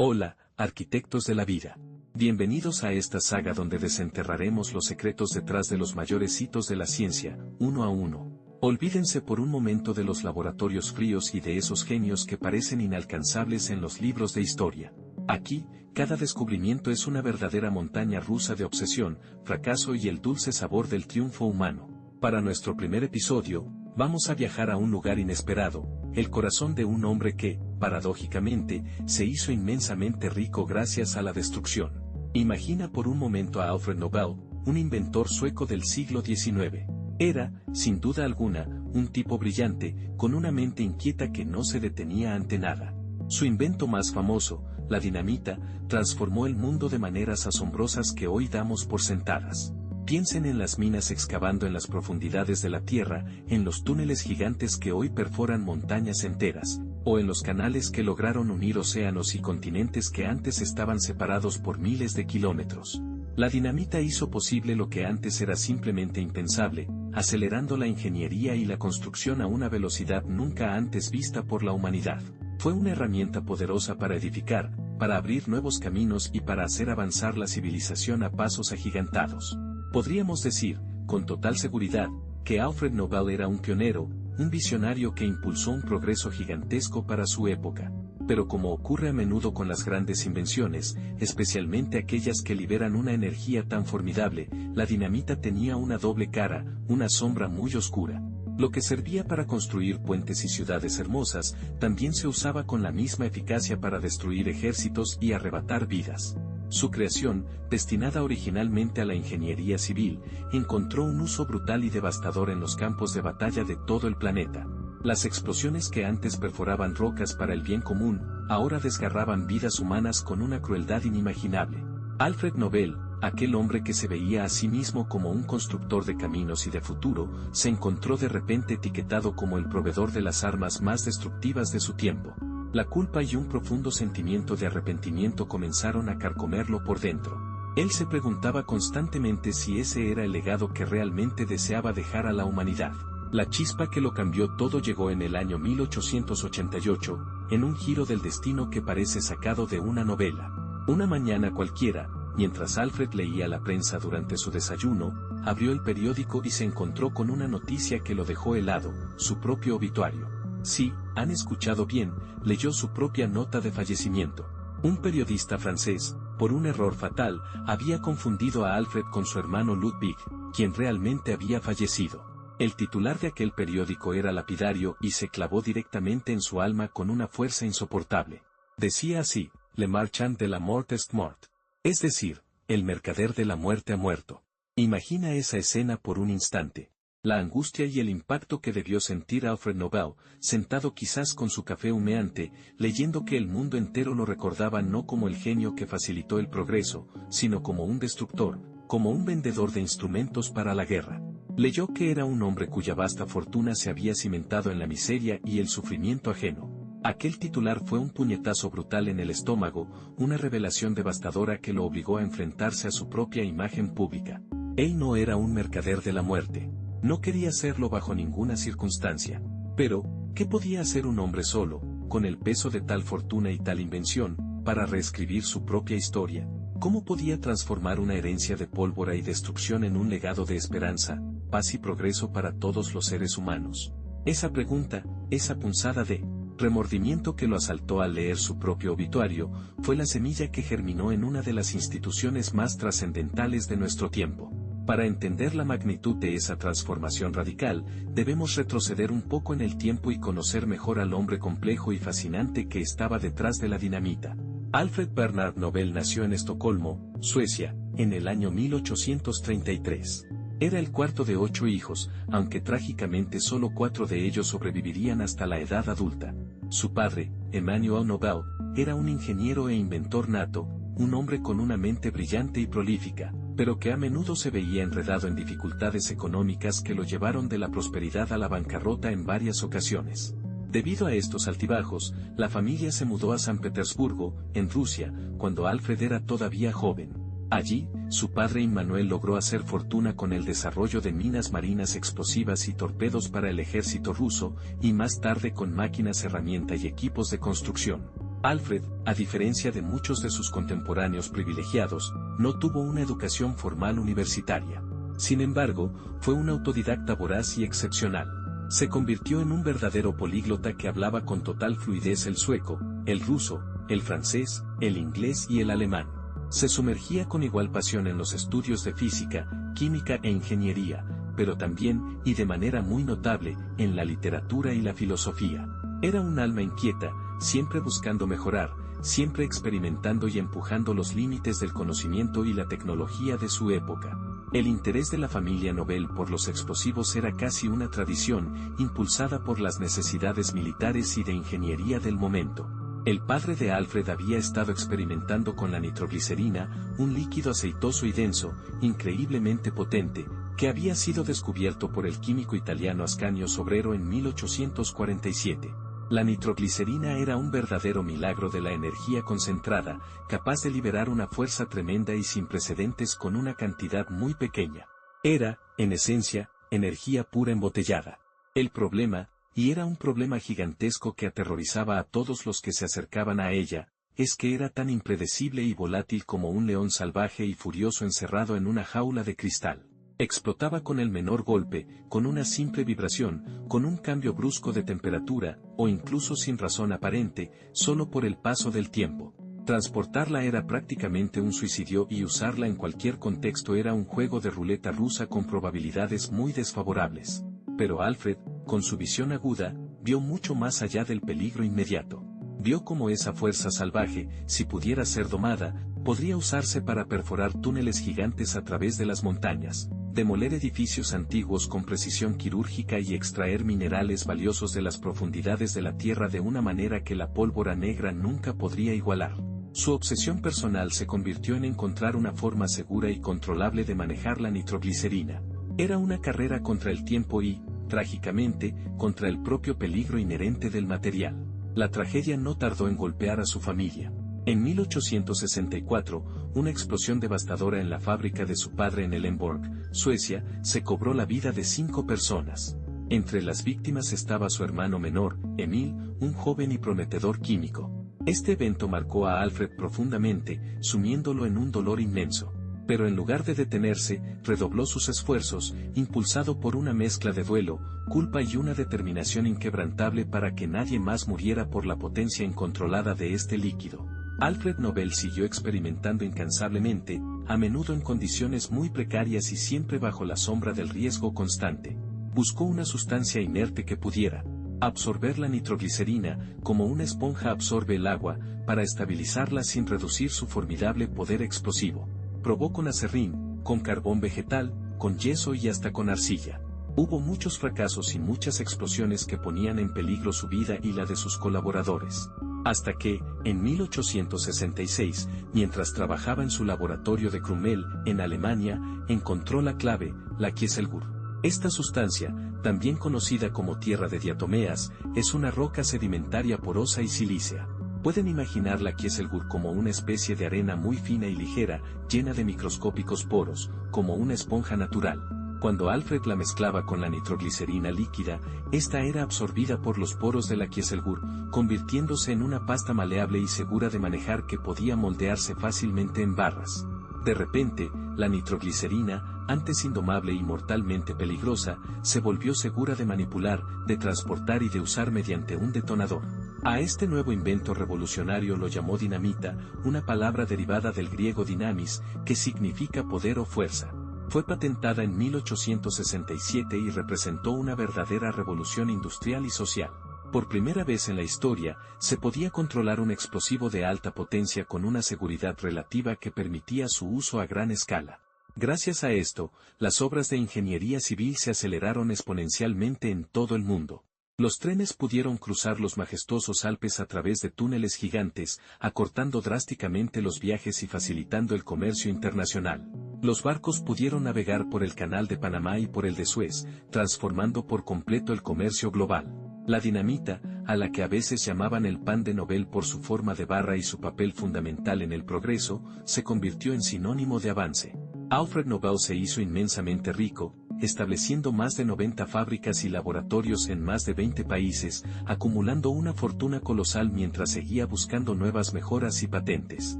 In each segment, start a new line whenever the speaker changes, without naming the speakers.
Hola, arquitectos de la vida. Bienvenidos a esta saga donde desenterraremos los secretos detrás de los mayores hitos de la ciencia, uno a uno. Olvídense por un momento de los laboratorios fríos y de esos genios que parecen inalcanzables en los libros de historia. Aquí, cada descubrimiento es una verdadera montaña rusa de obsesión, fracaso y el dulce sabor del triunfo humano. Para nuestro primer episodio, vamos a viajar a un lugar inesperado, el corazón de un hombre que, paradójicamente, se hizo inmensamente rico gracias a la destrucción. Imagina por un momento a Alfred Nobel, un inventor sueco del siglo XIX. Era, sin duda alguna, un tipo brillante, con una mente inquieta que no se detenía ante nada. Su invento más famoso, la dinamita, transformó el mundo de maneras asombrosas que hoy damos por sentadas. Piensen en las minas excavando en las profundidades de la Tierra, en los túneles gigantes que hoy perforan montañas enteras, o en los canales que lograron unir océanos y continentes que antes estaban separados por miles de kilómetros. La dinamita hizo posible lo que antes era simplemente impensable, acelerando la ingeniería y la construcción a una velocidad nunca antes vista por la humanidad. Fue una herramienta poderosa para edificar, para abrir nuevos caminos y para hacer avanzar la civilización a pasos agigantados. Podríamos decir, con total seguridad, que Alfred Nobel era un pionero, un visionario que impulsó un progreso gigantesco para su época. Pero como ocurre a menudo con las grandes invenciones, especialmente aquellas que liberan una energía tan formidable, la dinamita tenía una doble cara, una sombra muy oscura. Lo que servía para construir puentes y ciudades hermosas, también se usaba con la misma eficacia para destruir ejércitos y arrebatar vidas. Su creación, destinada originalmente a la ingeniería civil, encontró un uso brutal y devastador en los campos de batalla de todo el planeta. Las explosiones que antes perforaban rocas para el bien común, ahora desgarraban vidas humanas con una crueldad inimaginable. Alfred Nobel, aquel hombre que se veía a sí mismo como un constructor de caminos y de futuro, se encontró de repente etiquetado como el proveedor de las armas más destructivas de su tiempo. La culpa y un profundo sentimiento de arrepentimiento comenzaron a carcomerlo por dentro. Él se preguntaba constantemente si ese era el legado que realmente deseaba dejar a la humanidad. La chispa que lo cambió todo llegó en el año 1888, en un giro del destino que parece sacado de una novela. Una mañana cualquiera, mientras Alfred leía la prensa durante su desayuno, abrió el periódico y se encontró con una noticia que lo dejó helado, su propio obituario. Sí, han escuchado bien, leyó su propia nota de fallecimiento. Un periodista francés, por un error fatal, había confundido a Alfred con su hermano Ludwig, quien realmente había fallecido. El titular de aquel periódico era lapidario y se clavó directamente en su alma con una fuerza insoportable. Decía así, Le marchand de la mort est mort. Es decir, el mercader de la muerte ha muerto. Imagina esa escena por un instante. La angustia y el impacto que debió sentir Alfred Nobel, sentado quizás con su café humeante, leyendo que el mundo entero lo recordaba no como el genio que facilitó el progreso, sino como un destructor, como un vendedor de instrumentos para la guerra. Leyó que era un hombre cuya vasta fortuna se había cimentado en la miseria y el sufrimiento ajeno. Aquel titular fue un puñetazo brutal en el estómago, una revelación devastadora que lo obligó a enfrentarse a su propia imagen pública. Él no era un mercader de la muerte. No quería serlo bajo ninguna circunstancia. Pero, ¿qué podía hacer un hombre solo, con el peso de tal fortuna y tal invención, para reescribir su propia historia? ¿Cómo podía transformar una herencia de pólvora y destrucción en un legado de esperanza, paz y progreso para todos los seres humanos? Esa pregunta, esa punzada de remordimiento que lo asaltó al leer su propio obituario, fue la semilla que germinó en una de las instituciones más trascendentales de nuestro tiempo. Para entender la magnitud de esa transformación radical, debemos retroceder un poco en el tiempo y conocer mejor al hombre complejo y fascinante que estaba detrás de la dinamita. Alfred Bernard Nobel nació en Estocolmo, Suecia, en el año 1833. Era el cuarto de 8 hijos, aunque trágicamente solo 4 de ellos sobrevivirían hasta la edad adulta. Su padre, Emmanuel Nobel, era un ingeniero e inventor nato, un hombre con una mente brillante y prolífica, pero que a menudo se veía enredado en dificultades económicas que lo llevaron de la prosperidad a la bancarrota en varias ocasiones. Debido a estos altibajos, la familia se mudó a San Petersburgo, en Rusia, cuando Alfred era todavía joven. Allí, su padre Immanuel logró hacer fortuna con el desarrollo de minas marinas explosivas y torpedos para el ejército ruso, y más tarde con máquinas, herramientas y equipos de construcción. Alfred, a diferencia de muchos de sus contemporáneos privilegiados, no tuvo una educación formal universitaria. Sin embargo, fue un autodidacta voraz y excepcional. Se convirtió en un verdadero políglota que hablaba con total fluidez el sueco, el ruso, el francés, el inglés y el alemán. Se sumergía con igual pasión en los estudios de física, química e ingeniería, pero también, y de manera muy notable, en la literatura y la filosofía. Era un alma inquieta, siempre buscando mejorar, siempre experimentando y empujando los límites del conocimiento y la tecnología de su época. El interés de la familia Nobel por los explosivos era casi una tradición, impulsada por las necesidades militares y de ingeniería del momento. El padre de Alfred había estado experimentando con la nitroglicerina, un líquido aceitoso y denso, increíblemente potente, que había sido descubierto por el químico italiano Ascanio Sobrero en 1847. La nitroglicerina era un verdadero milagro de la energía concentrada, capaz de liberar una fuerza tremenda y sin precedentes con una cantidad muy pequeña. Era, en esencia, energía pura embotellada. El problema, y era un problema gigantesco que aterrorizaba a todos los que se acercaban a ella, es que era tan impredecible y volátil como un león salvaje y furioso encerrado en una jaula de cristal. Explotaba con el menor golpe, con una simple vibración, con un cambio brusco de temperatura, o incluso sin razón aparente, solo por el paso del tiempo. Transportarla era prácticamente un suicidio y usarla en cualquier contexto era un juego de ruleta rusa con probabilidades muy desfavorables. Pero Alfred, con su visión aguda, vio mucho más allá del peligro inmediato. Vio cómo esa fuerza salvaje, si pudiera ser domada, podría usarse para perforar túneles gigantes a través de las montañas, demoler edificios antiguos con precisión quirúrgica y extraer minerales valiosos de las profundidades de la tierra de una manera que la pólvora negra nunca podría igualar. Su obsesión personal se convirtió en encontrar una forma segura y controlable de manejar la nitroglicerina. Era una carrera contra el tiempo y, trágicamente, contra el propio peligro inherente del material. La tragedia no tardó en golpear a su familia. En 1864, una explosión devastadora en la fábrica de su padre en Ellenborg, Suecia, se cobró la vida de 5 personas. Entre las víctimas estaba su hermano menor, Emil, un joven y prometedor químico. Este evento marcó a Alfred profundamente, sumiéndolo en un dolor inmenso. Pero en lugar de detenerse, redobló sus esfuerzos, impulsado por una mezcla de duelo, culpa y una determinación inquebrantable para que nadie más muriera por la potencia incontrolada de este líquido. Alfred Nobel siguió experimentando incansablemente, a menudo en condiciones muy precarias y siempre bajo la sombra del riesgo constante. Buscó una sustancia inerte que pudiera absorber la nitroglicerina, como una esponja absorbe el agua, para estabilizarla sin reducir su formidable poder explosivo. Probó con aserrín, con carbón vegetal, con yeso y hasta con arcilla. Hubo muchos fracasos y muchas explosiones que ponían en peligro su vida y la de sus colaboradores. Hasta que, en 1866, mientras trabajaba en su laboratorio de Krumel, en Alemania, encontró la clave, la Kieselguhr. Esta sustancia, también conocida como tierra de diatomeas, es una roca sedimentaria porosa y silícea. Pueden imaginar la Kieselguhr como una especie de arena muy fina y ligera, llena de microscópicos poros, como una esponja natural. Cuando Alfred la mezclaba con la nitroglicerina líquida, esta era absorbida por los poros de la Kieselguhr, convirtiéndose en una pasta maleable y segura de manejar que podía moldearse fácilmente en barras. De repente, la nitroglicerina, antes indomable y mortalmente peligrosa, se volvió segura de manipular, de transportar y de usar mediante un detonador. A este nuevo invento revolucionario lo llamó dinamita, una palabra derivada del griego dinamis, que significa poder o fuerza. Fue patentada en 1867 y representó una verdadera revolución industrial y social. Por primera vez en la historia, se podía controlar un explosivo de alta potencia con una seguridad relativa que permitía su uso a gran escala. Gracias a esto, las obras de ingeniería civil se aceleraron exponencialmente en todo el mundo. Los trenes pudieron cruzar los majestuosos Alpes a través de túneles gigantes, acortando drásticamente los viajes y facilitando el comercio internacional. Los barcos pudieron navegar por el Canal de Panamá y por el de Suez, transformando por completo el comercio global. La dinamita, a la que a veces llamaban el pan de Nobel por su forma de barra y su papel fundamental en el progreso, se convirtió en sinónimo de avance. Alfred Nobel se hizo inmensamente rico, estableciendo más de 90 fábricas y laboratorios en más de 20 países, acumulando una fortuna colosal mientras seguía buscando nuevas mejoras y patentes.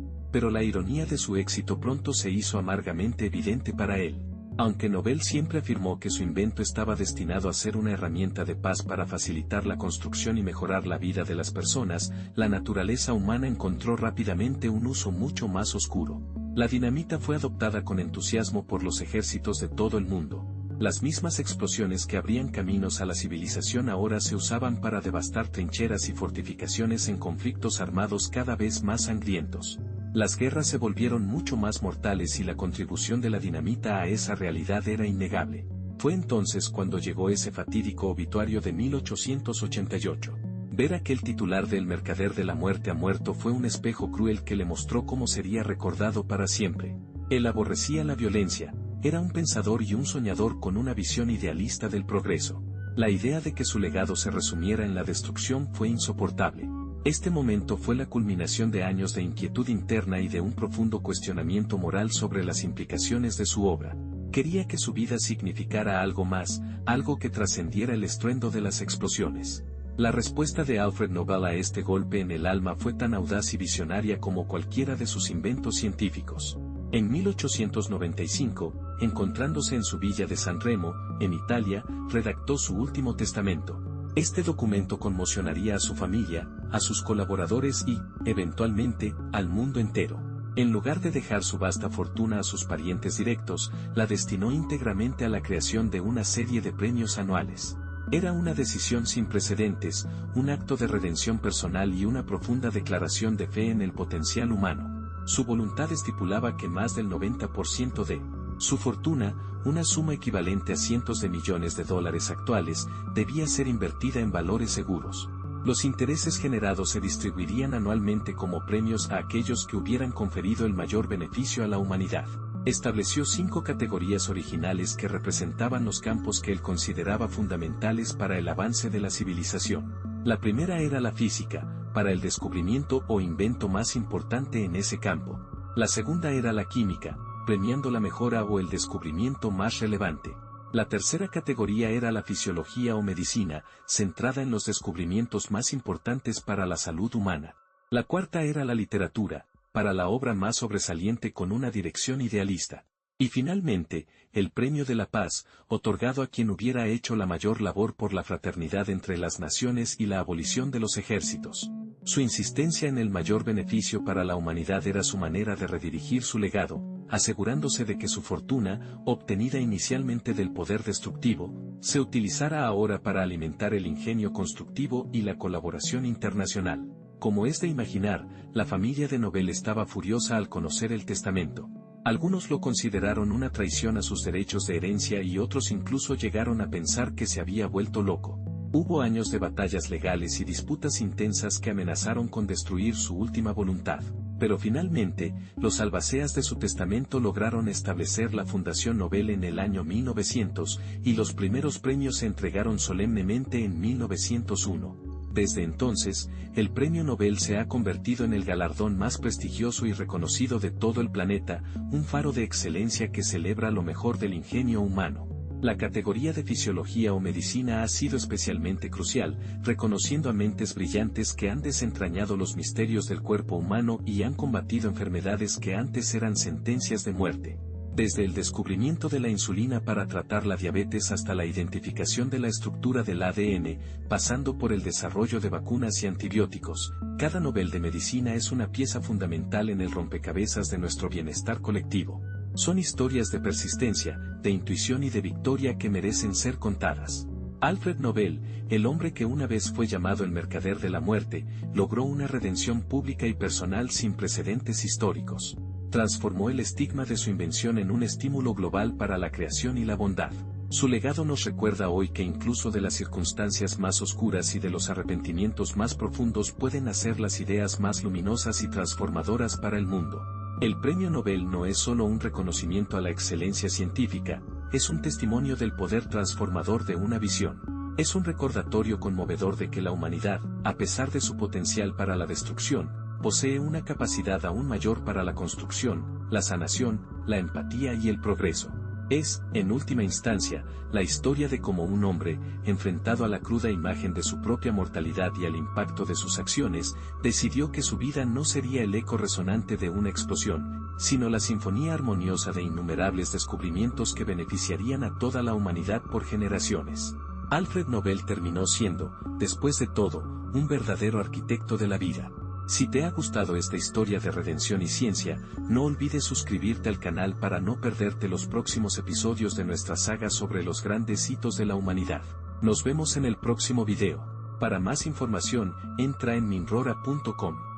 Pero la ironía de su éxito pronto se hizo amargamente evidente para él. Aunque Nobel siempre afirmó que su invento estaba destinado a ser una herramienta de paz para facilitar la construcción y mejorar la vida de las personas, la naturaleza humana encontró rápidamente un uso mucho más oscuro. La dinamita fue adoptada con entusiasmo por los ejércitos de todo el mundo. Las mismas explosiones que abrían caminos a la civilización ahora se usaban para devastar trincheras y fortificaciones en conflictos armados cada vez más sangrientos. Las guerras se volvieron mucho más mortales y la contribución de la dinamita a esa realidad era innegable. Fue entonces cuando llegó ese fatídico obituario de 1888. Ver aquel titular de El mercader de la muerte ha muerto fue un espejo cruel que le mostró cómo sería recordado para siempre. Él aborrecía la violencia, era un pensador y un soñador con una visión idealista del progreso. La idea de que su legado se resumiera en la destrucción fue insoportable. Este momento fue la culminación de años de inquietud interna y de un profundo cuestionamiento moral sobre las implicaciones de su obra. Quería que su vida significara algo más, algo que trascendiera el estruendo de las explosiones. La respuesta de Alfred Nobel a este golpe en el alma fue tan audaz y visionaria como cualquiera de sus inventos científicos. En 1895, encontrándose en su villa de San Remo, en Italia, redactó su último testamento. Este documento conmocionaría a su familia, a sus colaboradores y, eventualmente, al mundo entero. En lugar de dejar su vasta fortuna a sus parientes directos, la destinó íntegramente a la creación de una serie de premios anuales. Era una decisión sin precedentes, un acto de redención personal y una profunda declaración de fe en el potencial humano. Su voluntad estipulaba que más del 90% de su fortuna, una suma equivalente a cientos de millones de dólares actuales, debía ser invertida en valores seguros. Los intereses generados se distribuirían anualmente como premios a aquellos que hubieran conferido el mayor beneficio a la humanidad. Estableció 5 categorías originales que representaban los campos que él consideraba fundamentales para el avance de la civilización. La primera era la física, para el descubrimiento o invento más importante en ese campo. La segunda era la química, premiando la mejora o el descubrimiento más relevante. La tercera categoría era la fisiología o medicina, centrada en los descubrimientos más importantes para la salud humana. La cuarta era la literatura, para la obra más sobresaliente con una dirección idealista. Y finalmente, el Premio de la Paz, otorgado a quien hubiera hecho la mayor labor por la fraternidad entre las naciones y la abolición de los ejércitos. Su insistencia en el mayor beneficio para la humanidad era su manera de redirigir su legado, asegurándose de que su fortuna, obtenida inicialmente del poder destructivo, se utilizara ahora para alimentar el ingenio constructivo y la colaboración internacional. Como es de imaginar, la familia de Nobel estaba furiosa al conocer el testamento. Algunos lo consideraron una traición a sus derechos de herencia y otros incluso llegaron a pensar que se había vuelto loco. Hubo años de batallas legales y disputas intensas que amenazaron con destruir su última voluntad. Pero finalmente, los albaceas de su testamento lograron establecer la Fundación Nobel en el año 1900, y los primeros premios se entregaron solemnemente en 1901. Desde entonces, el Premio Nobel se ha convertido en el galardón más prestigioso y reconocido de todo el planeta, un faro de excelencia que celebra lo mejor del ingenio humano. La categoría de fisiología o medicina ha sido especialmente crucial, reconociendo a mentes brillantes que han desentrañado los misterios del cuerpo humano y han combatido enfermedades que antes eran sentencias de muerte. Desde el descubrimiento de la insulina para tratar la diabetes hasta la identificación de la estructura del ADN, pasando por el desarrollo de vacunas y antibióticos, cada Nobel de Medicina es una pieza fundamental en el rompecabezas de nuestro bienestar colectivo. Son historias de persistencia, de intuición y de victoria que merecen ser contadas. Alfred Nobel, el hombre que una vez fue llamado el mercader de la muerte, logró una redención pública y personal sin precedentes históricos. Transformó el estigma de su invención en un estímulo global para la creación y la bondad. Su legado nos recuerda hoy que incluso de las circunstancias más oscuras y de los arrepentimientos más profundos pueden nacer las ideas más luminosas y transformadoras para el mundo. El Premio Nobel no es solo un reconocimiento a la excelencia científica, es un testimonio del poder transformador de una visión. Es un recordatorio conmovedor de que la humanidad, a pesar de su potencial para la destrucción, posee una capacidad aún mayor para la construcción, la sanación, la empatía y el progreso. Es, en última instancia, la historia de cómo un hombre, enfrentado a la cruda imagen de su propia mortalidad y al impacto de sus acciones, decidió que su vida no sería el eco resonante de una explosión, sino la sinfonía armoniosa de innumerables descubrimientos que beneficiarían a toda la humanidad por generaciones. Alfred Nobel terminó siendo, después de todo, un verdadero arquitecto de la vida. Si te ha gustado esta historia de redención y ciencia, no olvides suscribirte al canal para no perderte los próximos episodios de nuestra saga sobre los grandes hitos de la humanidad. Nos vemos en el próximo video. Para más información, entra en minrora.com.